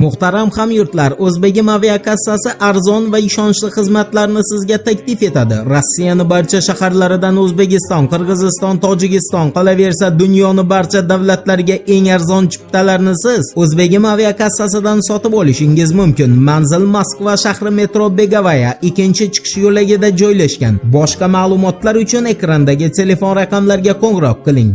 Muhtaram hamyurtlar, O'zbegim aviakassasi arzon va ishonchli xizmatlarni sizga taklif etadi. Rossiyaning barcha shaharlaridan O'zbekiston, Qirg'iziston, Tojikiston, qolaversa dunyoning barcha davlatlariga eng arzon chiptalarni siz O'zbegim aviakassasidan sotib olishingiz mumkin. Manzil Moskva shahri metro Begovaya 2-chiqish yo'lagida joylashgan. Boshqa ma'lumotlar uchun ekrandagi telefon raqamlariga qo'ng'iroq qiling.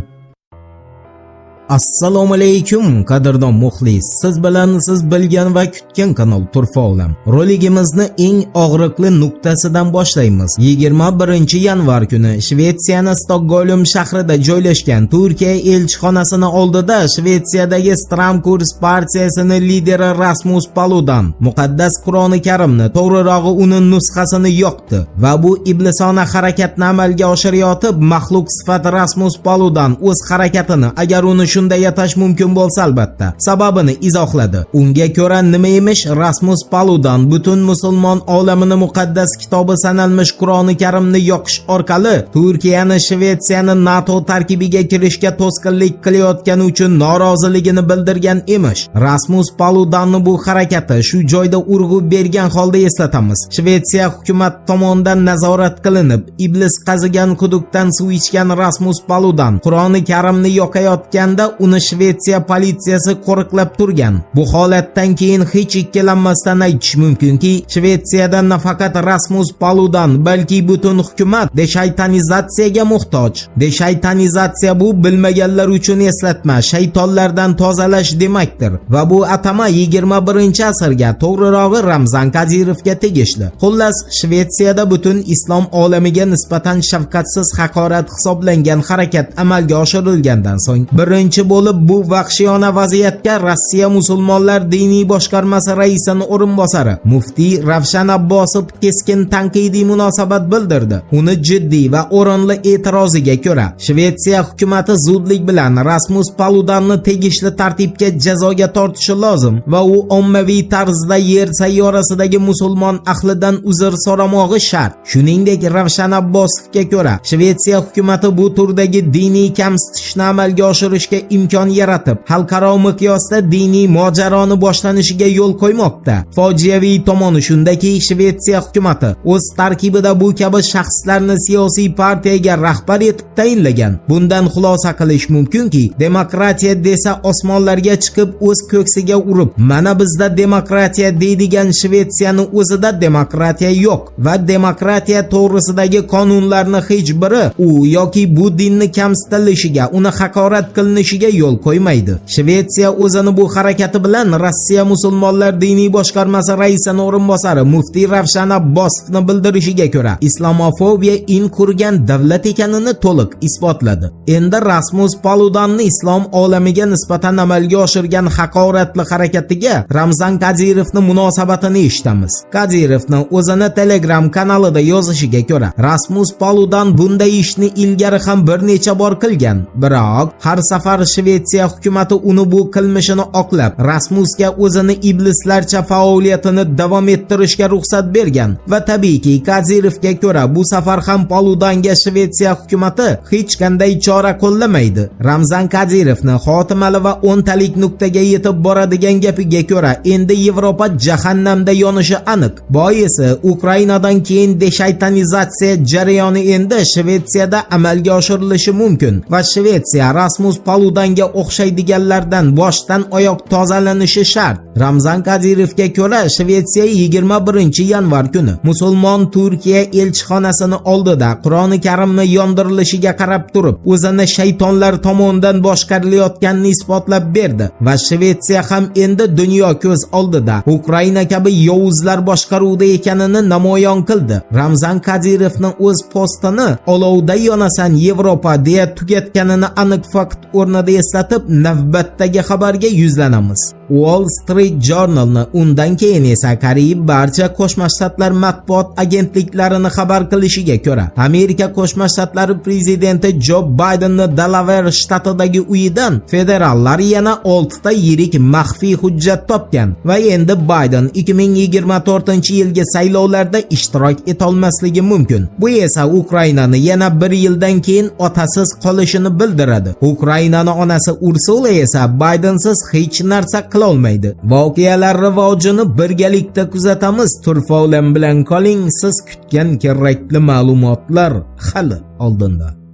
Assalomu alaykum qadrdon muxlis. Siz bilan siz bilgan va kutgan kanal Turfa olam. Roligimizni eng og'riqli nuqtasidan boshlaymiz. 21 yanvar kuni Shvetsiyaning Stokgolm shahrida joylashgan Turkiya elchixonasining oldida Shvetsiyadagi Stramkurs partiyasining lideri Rasmus Paludan muqaddas Qur'oni Karimni, to'g'rirog'i uning nusxasini yoqdi va bu iblisona harakatni amalga oshirayotib, maxluq sifat Rasmus Paludan o'z harakatini, agar uni shunday atash mumkin bo'lsa albatta, sababini izohladi. Unga ko'ra nima emish? Rasmus Paludan butun musulmon olamini muqaddas kitobi sanalmish Qur'oni Karimni yoqish orqali Turkiyani Shvetsiyani NATO tarkibiga kirishga to'sqinlik qilayotgani uchun noroziligini bildirgan emish. Rasmus Paludanning bu harakati shu joyda urg'u bergan holda eslatamiz. Shvetsiya hukumat tomonidan nazorat qilinib, iblis qazigan quduqdan suv ichgan Rasmus Paludan Qur'oni Karimni yoqayotganda uni Shvetsiya politsiyasi qo'riqlab turgan. Bu holatdan keyin hech ikkilanmasdan aytish mumkinki, Shvetsiyada nafaqat Rasmus Paludan, balki butun hukumat deshaytanizatsiyaga muhtoj. Deshaytanizatsiya bu bilmaganlar uchun eslatma, shaytonlardan tozalash demakdir va bu atama 21-asrga, to'g'rirog'i Ramzan Qodirovga tegishli. Xullas, Shvetsiyada butun islom olamiga nisbatan shafqatsiz haqorat hisoblangan harakat amalga oshirilgandan so'ng birinchi bo'lib bu vahshiyona vaziyatga Rossiya musulmonlar diniy boshqarmasi raisining o'rinbosari muftiy Ravshan Abbosov keskin tanqidiy munosabat bildirdi. Uni jiddiy va o'rinli e'tiroziga ko'ra, Shvetsiya hukumatı zudlik bilan Rasmus Paludanni tegishli tartibga jazoga tortishi lozim va u ommaviy tarzda yer sayyorasidagi musulmon ahlidan uzr so'ramog'i shart. Shuningdek, Ravshan Abbosovga ko'ra, Shvetsiya hukumatı bu turdagi diniy kamsitishni amalga oshirishga imkon yaratib, xalqaro miqyosda diniy mojaroni boshlanishiga yo'l qo'ymoqda. Fojiaviy tomoni shundaki, Shvetsiya hukumatı o'z tarkibida bu kabi shaxslarni siyosiy partiyaga rahbar etib tayinlagan. Bundan xulosa qilish mumkinki, demokratiya desa osmonlarga chiqib o'z ko'ksiga urib, mana bizda demokratiya deydigan Shvetsiyaning o'zida demokratiya yo'q va demokratiya to'g'risidagi qonunlarni hech biri u yoki bu dinni kamsitilishiga, uni haqorat qilinishiga yo'l qo'ymaydi. Shvetsiya o'zini bu harakati bilan Rossiya musulmonlar diniy boshqarmasi raisining o'rinbosari muftiy Ravshan Abbosovni bildirishiga ko'ra, islamofobiya in qurgan davlat ekanini to'liq isbotladi. Endi Rasmus Paludanni islom olamiga nisbatan amalga oshirgan haqoratli harakatiga Ramzan Qodirovning munosabatini eshitamiz. Qodirovning o'zini Telegram kanalida yozishiga ko'ra, Rasmus Paludan bunday ishni ilgari ham bir necha bor qilgan, biroq har safar Shvetsiya hukumatı uni bu qilmishini oqlab, Rasmusga o'zini iblislarcha faoliyatini davom ettirishga ruxsat bergan va tabiiyki Qodirovga ko'ra bu safar ham Paludanga Shvetsiya hukumatı hech qanday chora qo'llamaydi. Ramzan Qodirovning xotimali va o'ntalik nuqtaga yetib boradigan gapiga ko'ra, endi Yevropa jahannamda yonishi aniq. Boisi Ukrainadan keyin deshaytanizatsiya jarayoni endi Shvetsiyada amalga oshirilishi mumkin va Shvetsiya Rasmus Paludanga o'xshaydiganlardan boshdan oyoq tozalanishi shart. Ramzan Qodirovga ko'ra, Shvetsiya 21 yanvar kuni musulmon Turkiya elchixonasining oldida Qur'oni Karimni yondirilishiga qarab turib, o'zini shaytonlar tomonidan boshqarilayotganini isbotlab berdi va Shvetsiya ham endi dunyo ko'z oldida Ukraina kabi yovuzlar boshqaruvida ekanini namoyon qildi. Ramzan Qodirovning o'z postini olovda yonasan Yevropa deya tugatganini aniq fakt o'rnida eslatib, navbatdagi xabarga yuzlanamiz. Wall Street Journal'ni, undan keyin esa qariyb barcha Qo'shma Shtatlar matbuot agentliklarini xabar qilishiga ko'ra, Amerika Qo'shma Shtatlari prezidenti Joe Bidenning Delaware shtatidagi uyidan federallar yana 6 ta yirik maxfiy hujjat topgan va endi Biden 2024-yilgi saylovlarda ishtirok etolmasligi mumkin. Bu esa Ukrainani yana bir yildan keyin otasiz qolishini bildiradi. Ukrainani Ukraina onasi Ursula esa Baydensiz hech narsa qila olmaydi. Voqealar rivojini birgalikda kuzatamiz. Turfa bilan qoling, siz kutgan kerakli ma'lumotlar hali oldinda.